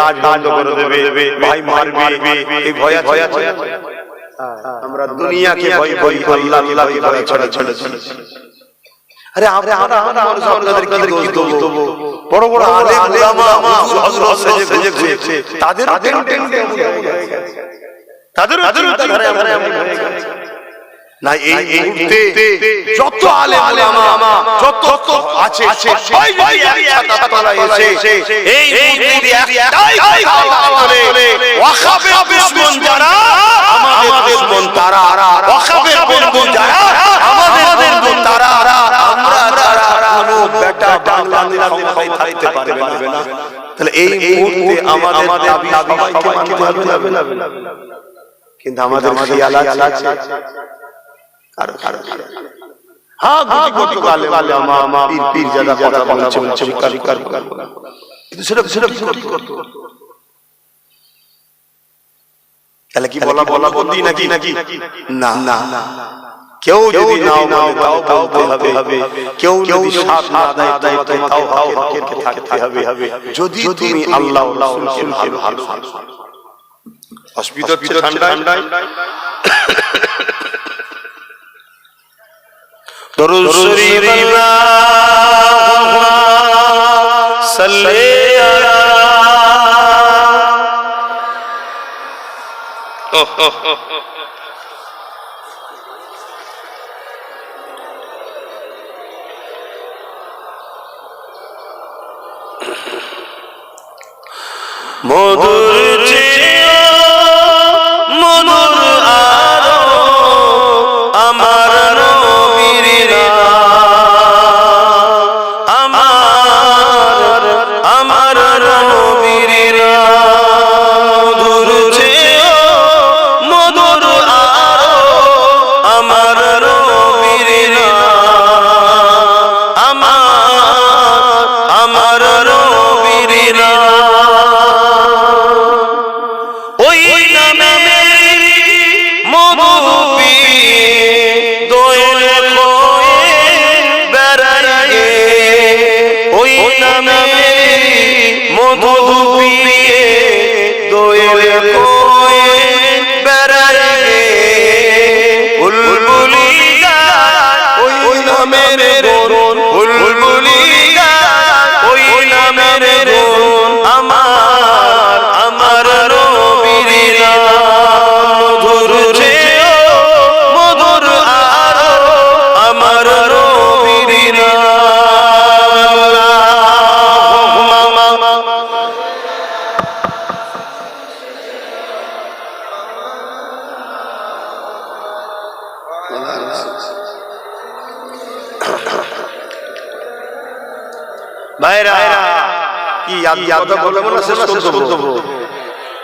কাজ বন্ধ করে দেবে, ভাই মারবে, এই ভয় আছে। আমরা দুনিয়াকে ভয় করি, আল্লাহকে ভয় ছেড়ে। আরে আমরা মানুষ আপনাদেরকে কি দোষ দেব? বড় বড় আলেম উলামা হুজুর হযরত সেজে তাদের না এই মুহূর্তে যত আলেম উলামা যত আছে সবাই যদি একটা তলায় এসে এই মুহূর্তে একটাই কথা বলে, ওয়াকাফের দুশমন যারা আমাদের দুশমন তারা, ওয়াকাফের বন্ধু যারা আমাদের বন্ধু তারা, আমরা যারা কোনো বেটা বাংলাদেশ ক্ষমতায় থাকতে পারবে না। তাহলে এই মুহূর্তে আমাদের দাবি সবাইকে মানতে হবে না, কিন্তু আমাদের খেয়াল আছে হ্যাঁ গুটি কত গালে মা পীর জাদা কথা বলছে স্বীকার কিন্তু সেটা কি করতে? তাহলে কি বলা বন্দি নাকি না কেউ যদি নাও তাও বলতে হবে, কেউ যদি সাথ না দেয় তাও হকের থাকতে হবে, যদি তুমি আল্লাহ রাসূলকে ভালো অসুবিধা হচ্ছে ঠান্ডায় দরুদ শরীফ আল্লাহুম্মা সাল্লি আলা মধুর মধুর আরো আমার নবীর আমার নবীর মধুর মধুর আরো আমার নবীর আমার নবীর ওই নামে মধু পিয়ে দোয়েল খোয়ে বেড়ায়ে, ওই নামে মধু পিয়ে দোয়েল খোয়ে বেড়ায়ে, বুলবুলি গায় ওই নামের গুণ, বুলবুলি গায় ওই নামের গুণ, আমার নবীর মধুর মধুর আরো আমার নবীর ভাইরা কি কথা বলবো না শেষ করে দেবো?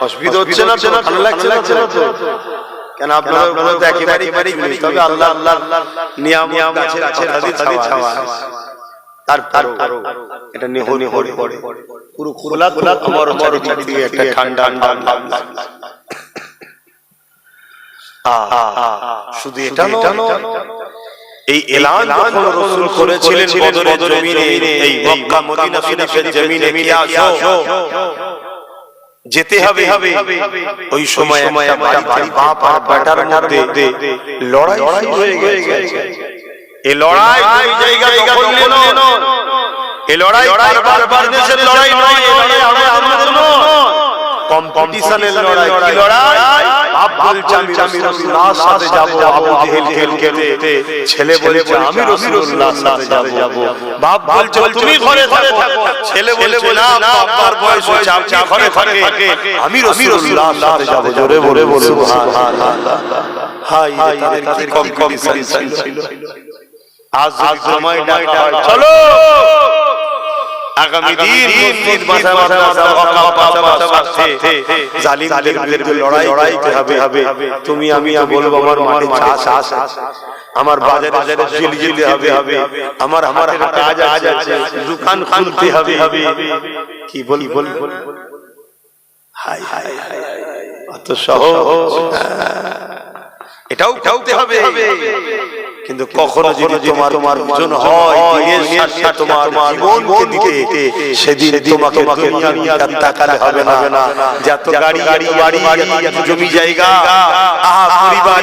অসুবিধা হচ্ছে না? ভালো লাগছে না তো? কেন আপনারা বলতে একেবারে তবে আল্লাহ নিয়াম আছে হাদিস ছাওয়া তারপর এটা নেহনি হরে পুরো খোলা আমার চারিদিকে একটা ঠান্ডা শুধু এটা নয়, এই এলান যখন রাসূল করেছিলেন বদরের জমিনে, এই মক্কা মদিনা শরীফের জমিনে কি আসো যেতে হবে, ওই সময় একটা বাড়িতে বাপ আর বেটার মধ্যে লড়াই হয়ে গেছে। এই লড়াই ওই জায়গা দখল নয়, এই লড়াই বারবার দেশের লড়াই নয়, এই লড়াই আমাদের নয়, কম্পিটিশনের লড়াই। কি লড়াই? বাপ বলছে আমি রাসূলুল্লাহর সাথে যাব, আবু জেহেল খেলতে, ছেলে বলছে আমি রাসূলুল্লাহর সাথে যাব। বাপ বলছে তুমি ঘরে থাকো, ছেলে বলছে না বাবার বয়স হয়েছে আপনি ঘরে থাকে, আমি রাসূলুল্লাহর সাথে যাব। জোরে বলে সুবহানাল্লাহ। হাই তাদের কি কম্পিটিশন ছিল। আজ সময়টা চলো আগামী দিন মসজিদ মাদ্রাসা সাথে জালিমদের বিরুদ্ধে লড়াই হবে। তুমি আমি বলবো আমার মাঠে চাষ আছে, আমার বাজারে যেতে হবে, আমার কাজ আছে, দোকান খুলতে হবে। কি বলি হাই হাই হাই অত সহজ এটাও করতে হবে। কিন্তু কখনো যদি তোমার প্রয়োজন হয় তোমার জীবনকে দিতে, সেদিন তোমাকে দুনিয়ার তাকালে হবে না। যত গাড়ি বাড়ি জমি জায়গা পরিবার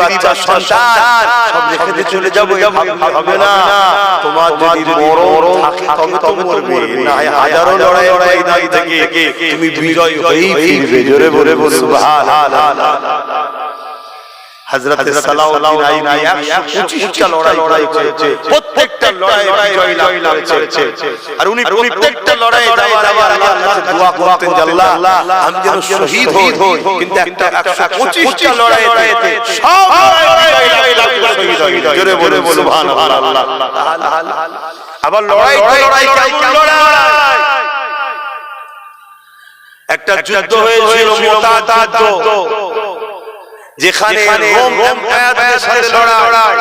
বাচ্চা সন্তান সব রেখে চলে যাবো হবে না। তোমার যদি মরণ থাকে তবে তো মরবে, না হাজারো লড়াই থেকে তুমি বিজয় হয়েই ফিরবে। জোরে বলে সুবহানাল্লাহ। হযরত সালাউদ্দিন আইয়ুবী 125টা লড়াই করেছে, প্রত্যেকটা লড়াই বিজয় লাভ করেছে। আর উনি প্রত্যেকটা লড়াই যাওয়ার আল্লাহর কাছে দোয়া করতেন যে আল্লাহ আমি যেন শহীদ হই। কিন্তু একটা 125টা লড়াইতে সব লড়াই বিজয় লাভ করে শহীদ হয়। জোরে বলে সুবহানাল্লাহ। আবার লড়াই কেমন লড়াই? একটা যুদ্ধ হয়েছিল মুতাতা যুদ্ধ, যেখানে রোম এম্পায়ারের সাথে লড়াই।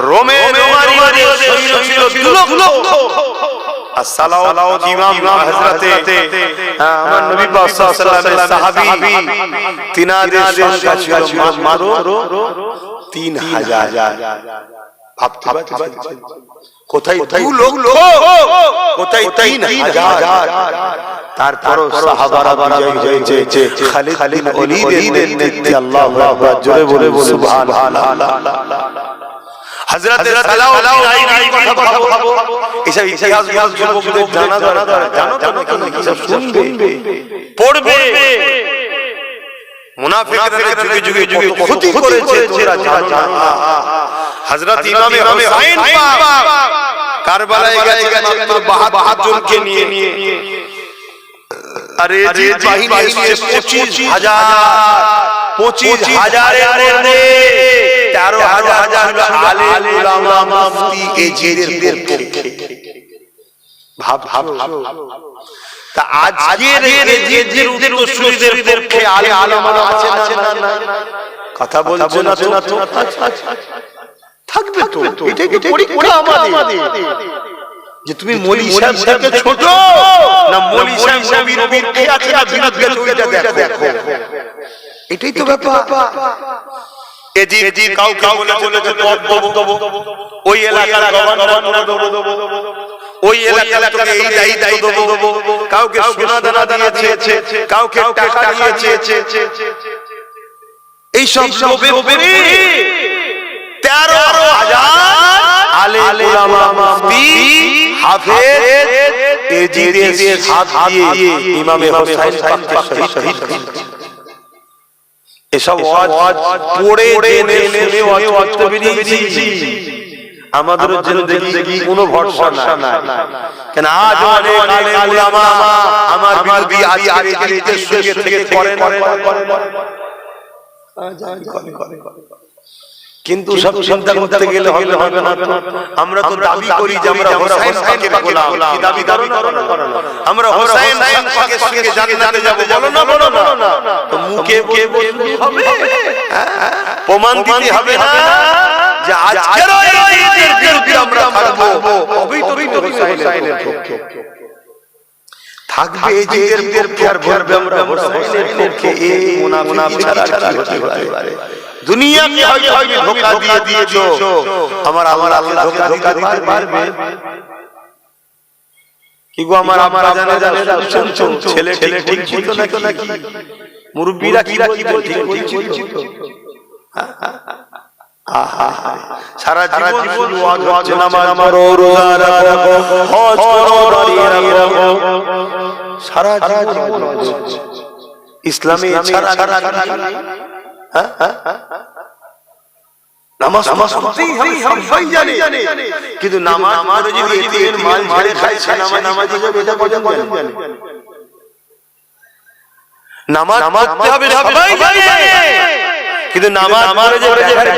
রোমের রোমারিদের সৈন্য ছিল 2 লক্ষ। আর সালাউদ্দিন ইমাম হযরতে আমার নবী পাক সাল্লাল্লাহু আলাইহি ওয়াসাল্লামের সাহাবী তিনাদের সংখ্যা ছিল মাত্র 3000। ভাবতে পারছেন কোথায় 2 লক্ষ, কোথায় 3000। তারপরও সাহাবারা বিজয় হয়েছে খালিদ বিন ওলীদের নেতৃত্বে। আল্লাহু আকবার। জোরে বলে সুবহানাল্লাহ। হযরত সালাউদ্দিন আইয়ুবী কথা ভাবো, এসব ইতিহাস যুবকদের জানা দরকার। জানো তো নাকি সব শুনবে পড়বে। মুনাফিকরা যুগে যুগে ক্ষতি করেছে, তোমরা জানো না। হযরত ইমামে হুসাইন পাক কারবালায় গেছেন মাত্র 72 জনকে নিয়ে। আরে যে বাহিনী এসেছে 25,000 এর মধ্যে 13,000 আলেম উলামা মুফতি এজিদের পক্ষে। ভাব তা আজকের এজিদের উত্তরসূরিদের পক্ষে আলেম উলামা আছে না? কথা বলছো না তো? থাকবে তো, এটা কি পরীক্ষা আমাদের যে তুমি মৌলী সাহেব থেকে ছোট না মৌলী সাহেব নবীর কে আছে না বিরোধ গেছে ওইটা দেখো। এটাই তো ব্যাপার। এজি কাউকে বলে যে পদ দেবো, ওই এলাকার গভর্নর দেবো, ওই এলাকার তোকে এই দায়িত্ব দেবো, কাউকে সোনা দানা দিয়েছে, কাউকে টাকা দিয়েছে। এই সব লোভে 13,000 আলেম উলামা মুফতি হাফেজ এজিদের সাথ দিয়ে ইমামে হুসাইন পাককে শহীদ করেছে। এসব ওয়াজ পড়ে জেনে শুনে ওয়াজ করতে বেরিয়েছি। আমাদের জিন্দেগি কোনো ভরসা নাই। কেন আজ অনেক আলেম উলামা আমার বিরোধী আজকের এই দেশের থেকে করেন। কিন্তু সব চিন্তা করতে গেলে হবে না। আমরা তো দাবি করি যে আমরা হুসাইন পাকের গোলাম। কি দাবি করো না? আমরা হুসাইন পাকের সঙ্গে জান্নাতে যাব, বলো না? তো মুখে বলতে হবে, প্রমাণ দিতে হবে না যে আজকের এই বিরুদ্ধে আমরা থাকবো। তবেই তো হুসাইনের পক্ষে থাকবে। এজিদের পক্ষে আর বলবে আমরা হুসাইনের পক্ষে। এই মুনাফিক ছাড়া কি হতে পারে? দুনিয়াকে হয়তো ধোঁকা দিয়েছো, আমার আল্লাহকে ধোঁকা দিতে পারবে কি গো? আমার জানে শুনছো, ছেলে ঠিক ছিল নাকি? মুরব্বিরা কি বলছে? ঠিক ছিল। সারা জীবন ওয়াজ হচ্ছে, নামাজ পড়ো, রোজা রাখো, হজ করো, দাঁড়িয়ে রাখো। সারা জীবন ইসলামে ছাড়া নামাজ পড়তেই হবে, সবাই জানে। কিন্তু নামাজ পড়ে যদি এতিমের মাল ঝেড়ে খায়, সে নামাজি যাবে, এটা কজন জানে? নামাজ পড়তে হবে সবাই জানে, কিন্তু নামাজ পড়ে যে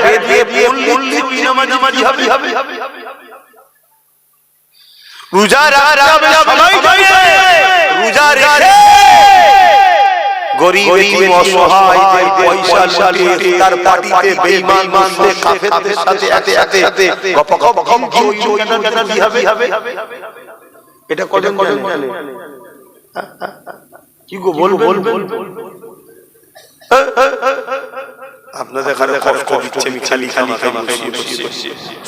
পেট দিয়ে পড়লে নামাজি হবে। রোজা রাখতে হবে সময় দিয়ে, রোজা রেখে গরিব এতিম অসহায়দের পয়সা লুটে তার পার্টিতে বেঈমান মুশরিক কাফেরদের সাথে একসাথে গপগপ কি হবে? এটা কজন জানে? কি গো বলবেন? আপনাদের কাছে কষ্ট দিচ্ছে, আমি খালি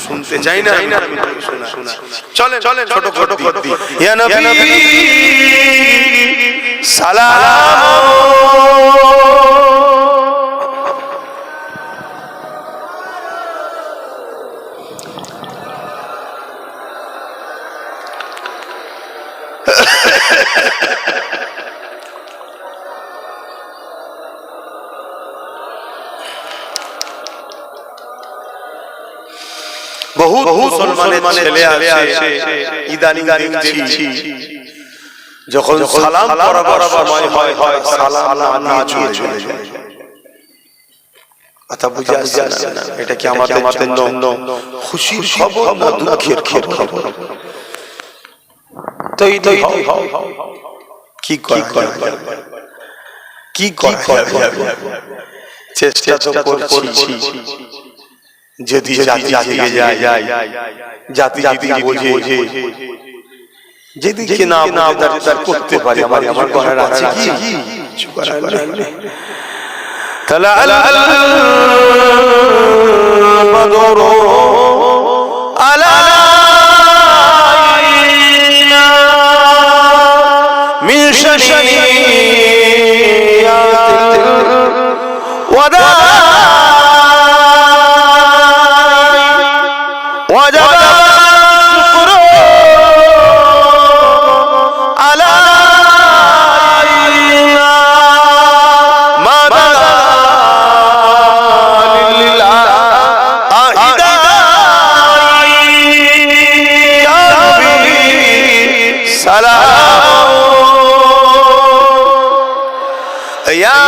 শুনতে চাই না, চলেন ছোট ছোট করে দিই। ইয়া নবী সালাম, বহুত মুসলমানের ছেলে আছে ইদানিং দেখছি যখন সালাম করাবার সময় হয় সালাম না দিয়ে চলে যায়। কথা বুঝে আসছে না? এটা কি আমাদের খুশির খবর না দুঃখের খবর? কি চেষ্টা তো করছি, যদি জাতি জেগে যায়, জাতি যদি বোঝে, যেদিকে না তার করতে পারে। আমার করার আছে কি? তালা বদরু আলাইনা মিন শাশনিয়াতিল ওয়াদা وجب الشكر علينا ما بدا لله يا نبي سلام يا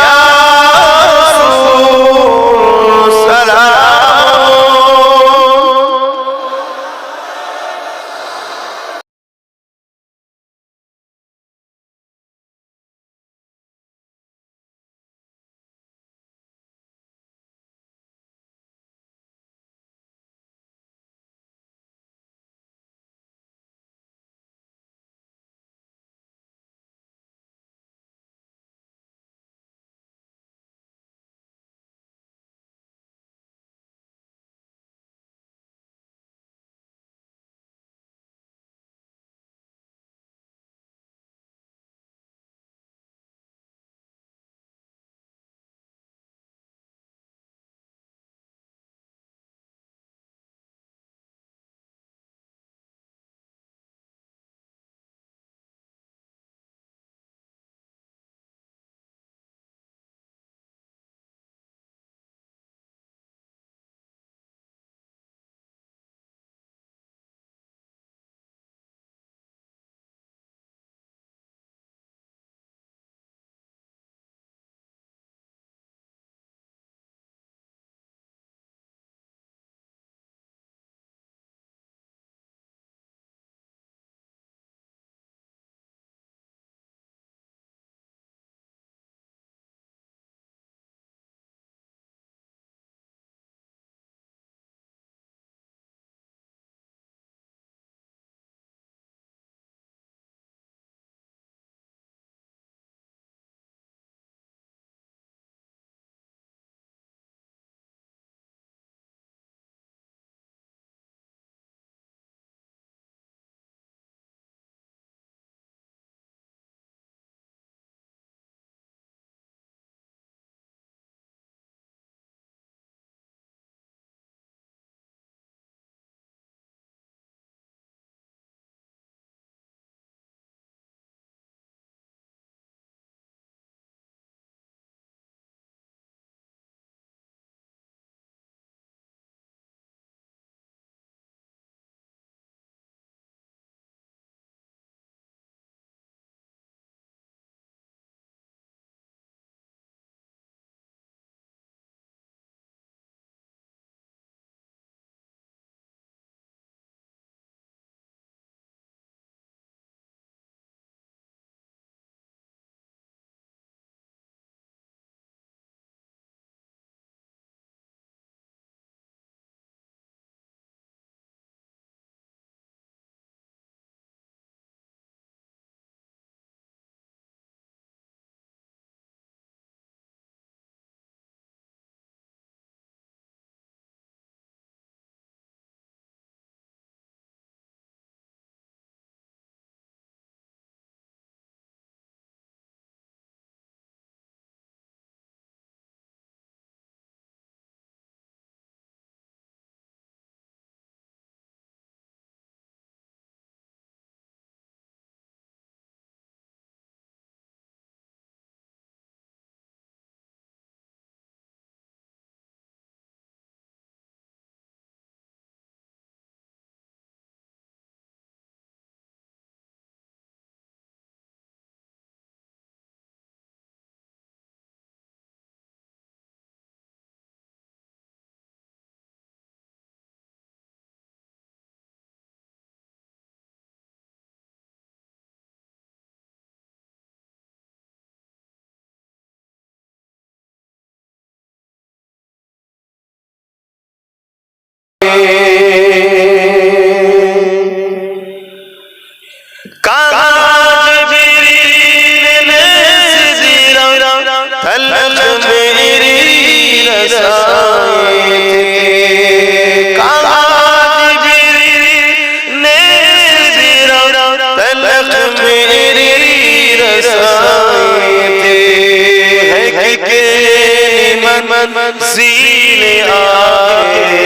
मंजिल आए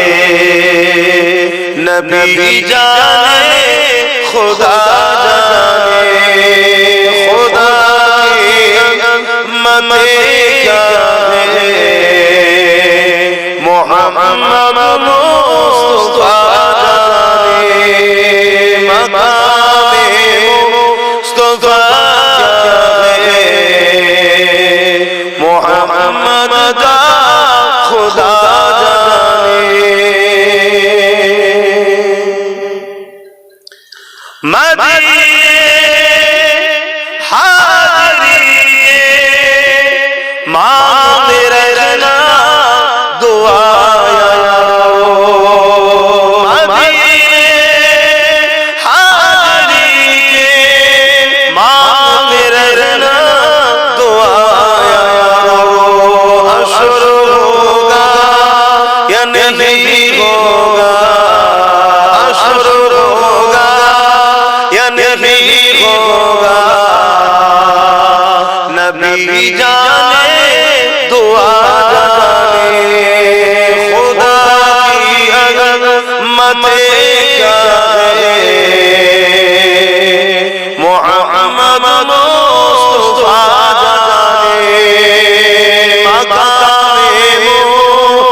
नबी जाने खुदा जाने खुदा की मते क्या है मोहम्मद मुस्तफा जाने मकामे मुस्तफा क्या है मोहम्मद का खुदा जाने मदीने हाज़री के मांगते रहना दुआ मदीने हाज़री के मांगते रहना दुआ अशर होगा या नहीं होगा अशर होगा या नहीं होगा नबी जाने दुआ जाने खुदा की अज़मत क्या है मोहम्मद मुस्तफा जाने मकामे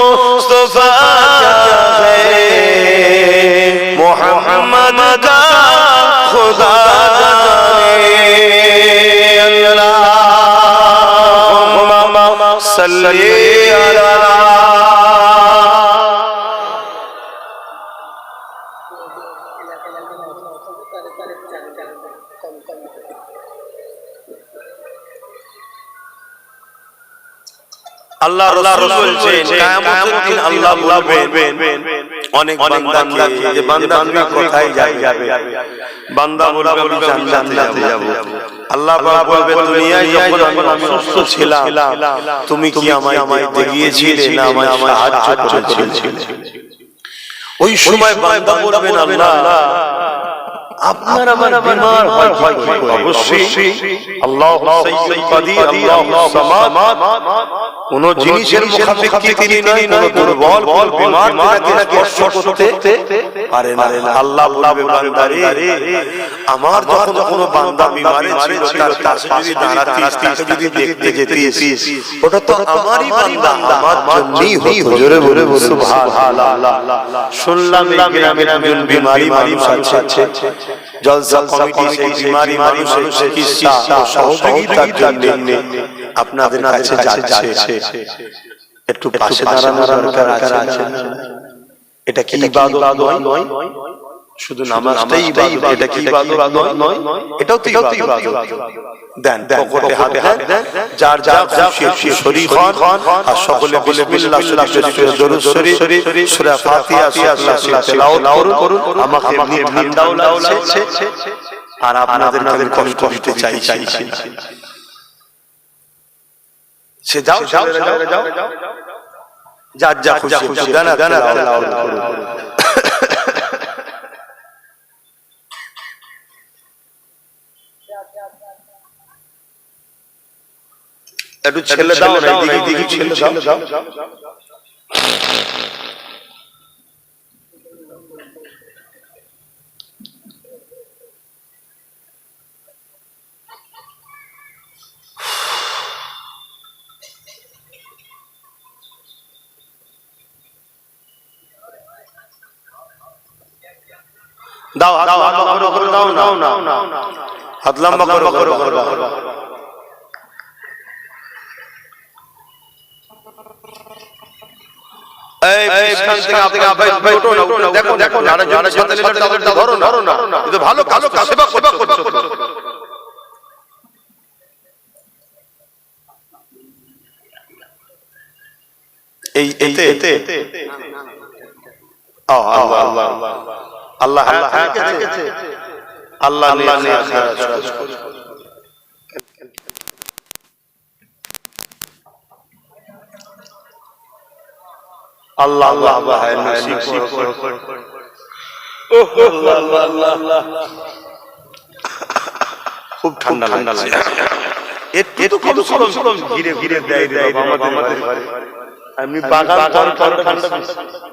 मुस्तफा क्या है मोहम्मद का खुदा जाने अल्लाहुम्मा सल्ली अला আল্লাহ রাসূল বলেন কিয়ামতের দিন আল্লাহ বলবেন অনেক বান্দাকে যে বান্দা তুমি কোথায় যাবে বান্দা বলবে আমি জান্নাতে যাব আল্লাহ পাক বলবে দুনিয়ায় যখন আমি সুস্থ ছিলাম তুমি কি আমায় দেখতে গিয়েছিলে না আমায় সাহায্য করেছিলে ওই সময় বান্দা বলবেন আল্লাহ আপনার আমার বিমার হয় অবশ্যই আল্লাহু সাইয়্যিদ কাদির আল্লাহু সামাদ কোন জিনিসের মুখাপেক্ষী তিনি নয় কোন দুর্বল বিমার তাকে স্পর্শ করতে পারে না আল্লাহ বলবে বান্দারে আমার যখন কোনো বান্দা বিমারে ছিল তার কাছে যদি দাঁড়াতিস তাকে যদি দেখতে যেতিস ওটা তো আমারই বান্দা আমার জন্যই হতো জোরে বলে সুবহানাল্লাহ শুনলাম এই গ্রামের একজন বিমারি মানুষ আছে জলসা কমিটি সেই বিমারি মানুষের চিকিৎসা ও সহযোগিতার জন্য আপনাদের কাছে যাচ্ছে একটু পাশে দাঁড়ানোর দরকার আছে এটা কি ইবাদত নয় শুধু নামাজটাই ইবাদত এটা কি ইবাদত নয় এটাও তো ইবাদত দেন পকেটে হাত দেন যার যার খুশি শরীক হন আর সকলে বলে বিল্লাহ শরীফের দরুদ শরীফ সূরা ফাতিহা তেলাওয়াত করুন আমাকে নিয়ে ঠান্ডাও লাগছে আর আপনাদের নামে কষ্ট চাইছি সে যাও যার যা খুশি গানা করুন একটু ছেলে দাও না দিকে ছেলে দাও দাও হাত লম্বা করো এই দেখো ধরো না ভালো সেবা করছো এই এতে আল্লাহ আল্লাহ খুব ঠান্ডা লাগছে একটু ঘিরে দেয় আমাদের ঘরে আমি বাগান ঠান্ডা